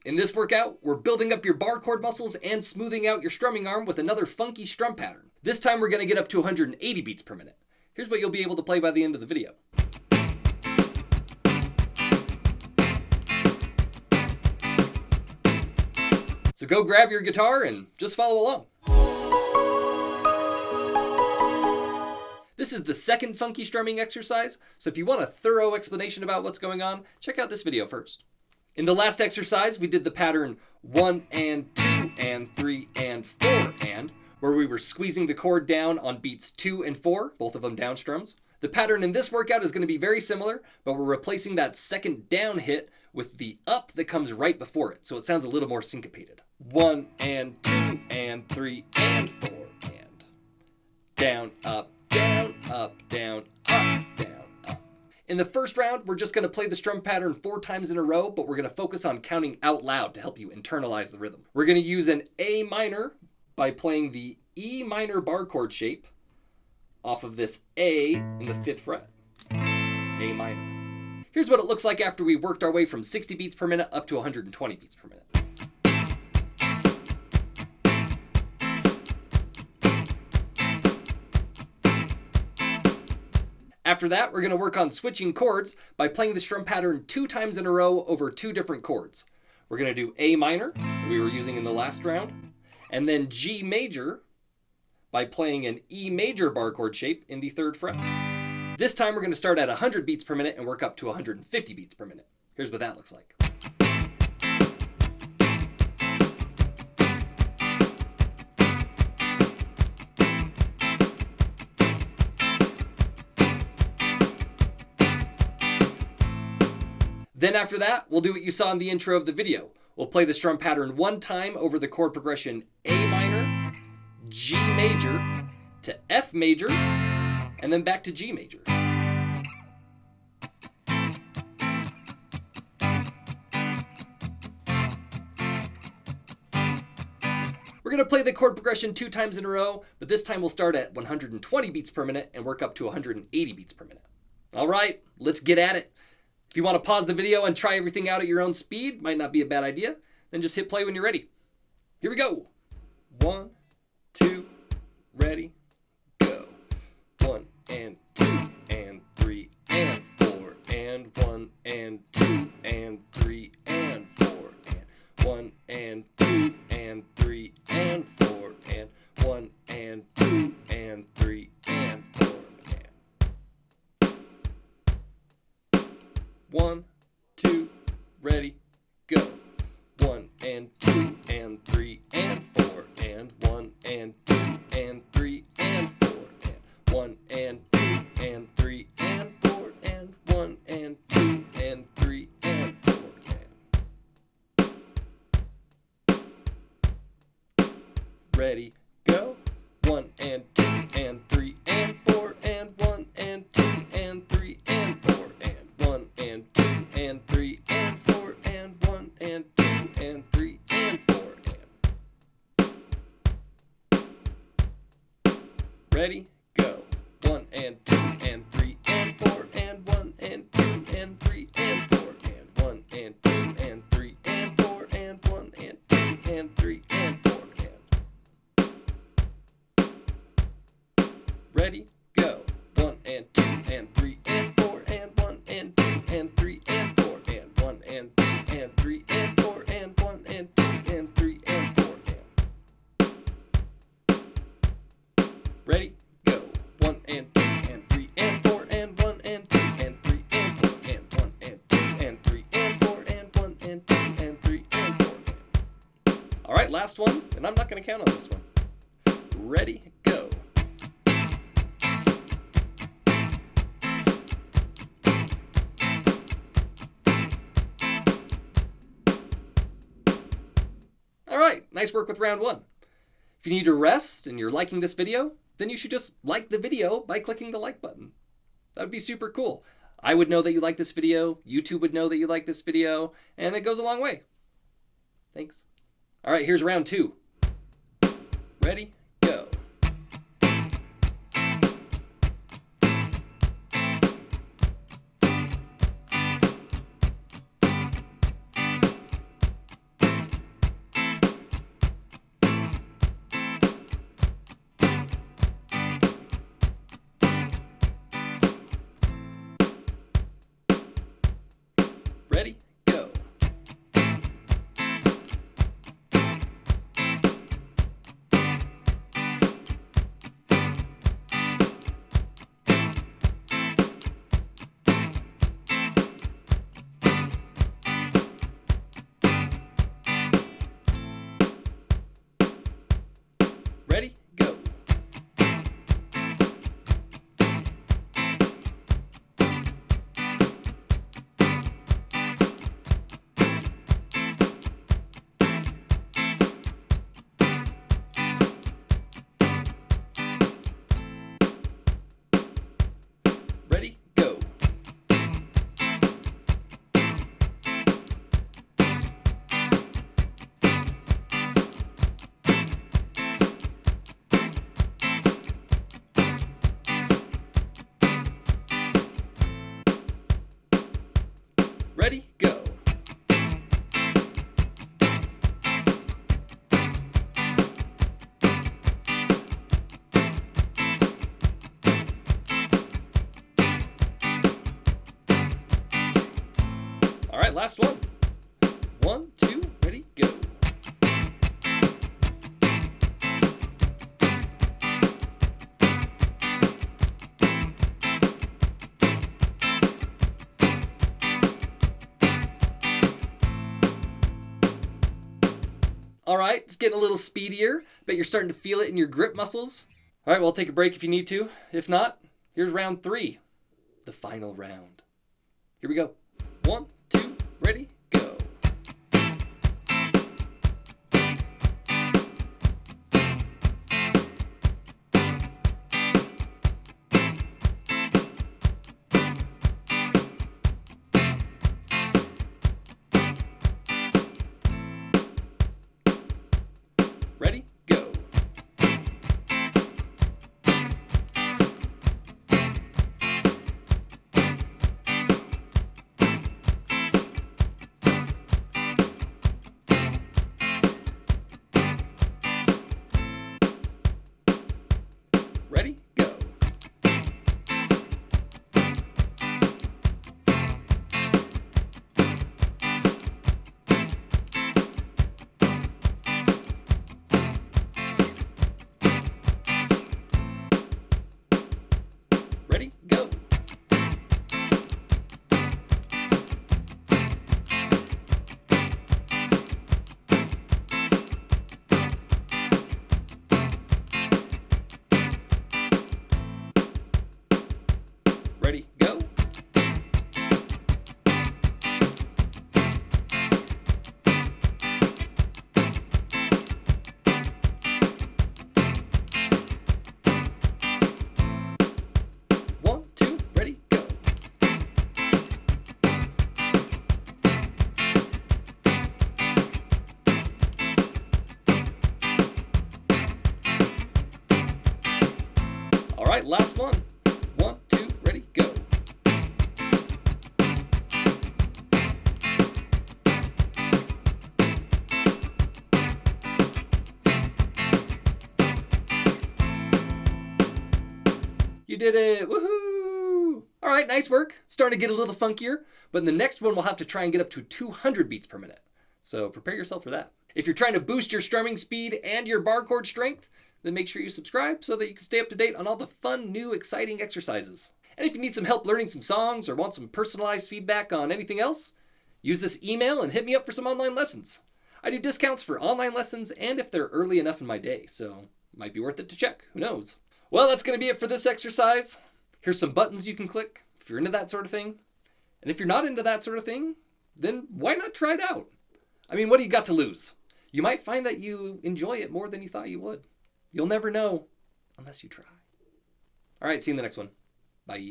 In this workout, we're building up your bar chord muscles and smoothing out your strumming arm with another funky strum pattern. This time we're going to get up to 180 beats per minute. Here's what you'll be able to play by the end of the video. So go grab your guitar and just follow along. This is the second funky strumming exercise, so if you want a thorough explanation about what's going on, check out this video first. In the last exercise, we did the pattern 1 and 2 and 3 and 4 and, where we were squeezing the chord down on beats 2 and 4, both of them down strums. The pattern in this workout is going to be very similar, but we're replacing that second down hit with the up that comes right before it, so it sounds a little more syncopated. 1 and 2 and 3 and 4 and down, up, down, up, down, up, down, up. In the first round, we're just going to play the strum pattern 4 times in a row, but we're going to focus on counting out loud to help you internalize the rhythm. We're going to use an A minor by playing the E minor bar chord shape off of this A in the 5th fret. A minor. Here's what it looks like after we worked our way from 60 beats per minute up to 120 beats per minute. After that, we're going to work on switching chords by playing the strum pattern 2 times in a row over 2 different chords. We're going to do A minor, that we were using in the last round, and then G major by playing an E major bar chord shape in the 3rd fret. This time we're going to start at 100 beats per minute and work up to 150 beats per minute. Here's what that looks like. Then after that, we'll do what you saw in the intro of the video. We'll play the strum pattern 1 time over the chord progression A minor, G major, to F major, and then back to G major. We're going to play the chord progression 2 times in a row, but this time we'll start at 120 beats per minute and work up to 180 beats per minute. All right, let's get at it. If you want to pause the video and try everything out at your own speed, might not be a bad idea, then just hit play when you're ready. Here we go. 1, 2, ready, go. 1 and 2 and 3 and 4 and 1 and 2 and 3 and 4 and 1 and 2 and 3 and 4 and 1 and 2 and 3 and 4 and 1, 2, ready, go. 1 and 2 and 3 and 4 and 1 and 2 and 3 and 4 and 1 and 2 and 3 and 4 and 1 and 2 and 3 and 4 and ready, go. 1 and 2 and 3 and 4 and 1 and 2 and 3 and 4 and 1 and 2 and 3 and 4 and 1 and 2 and 3 and 4 and ready, go. 1 and 2 and 3 and 4 and 1 and 2 and 3 and 4 and 1 and 2 and 3 and 4 and 1 and 2 and 3 and 4 and ready, go. 1 and 2 and 3 and 4 and 1 and 2 and 3 and 4 and 1 and 2 and 3 and 4 and 1 and 2 and 3 and 4 and ready, go. 1 and 2 and 3 and 4 and 1 and 2 and 3 and 4 and 1 and 2 and 3 and 4 and 1 and 2 and 3 and 4 and all right, last one, and I'm not going to count on this one. Ready, go. All right, nice work with round 1. If you need to rest and you're liking this video, then you should just like the video by clicking the like button. That would be super cool. I would know that you like this video, YouTube would know that you like this video, and it goes a long way. Thanks. All right, here's round 2. Ready, go. 1, 2, ready, go. All right, it's getting a little speedier. Bet you're starting to feel it in your grip muscles. All right, well, take a break if you need to. If not, here's round 3, the final round. Here we go. 1, 2, ready, go. Ready, go. Ready, go. Ready, go. Ready, go. One, two, ready, go. All right, last one. 1, 2, ready, go. You did it! Woohoo! All right, nice work. Starting to get a little funkier, but in the next one we'll have to try and get up to 200 beats per minute. So prepare yourself for that. If you're trying to boost your strumming speed and your bar chord strength, then make sure you subscribe so that you can stay up to date on all the fun, new, exciting exercises. And if you need some help learning some songs or want some personalized feedback on anything else, use this email and hit me up for some online lessons. I do discounts for online lessons and if they're early enough in my day, so it might be worth it to check. Who knows? Well, that's going to be it for this exercise. Here's some buttons you can click if you're into that sort of thing. And if you're not into that sort of thing, then why not try it out? I mean, what do you got to lose? You might find that you enjoy it more than you thought you would. You'll never know unless you try. All right, see you in the next one. Bye.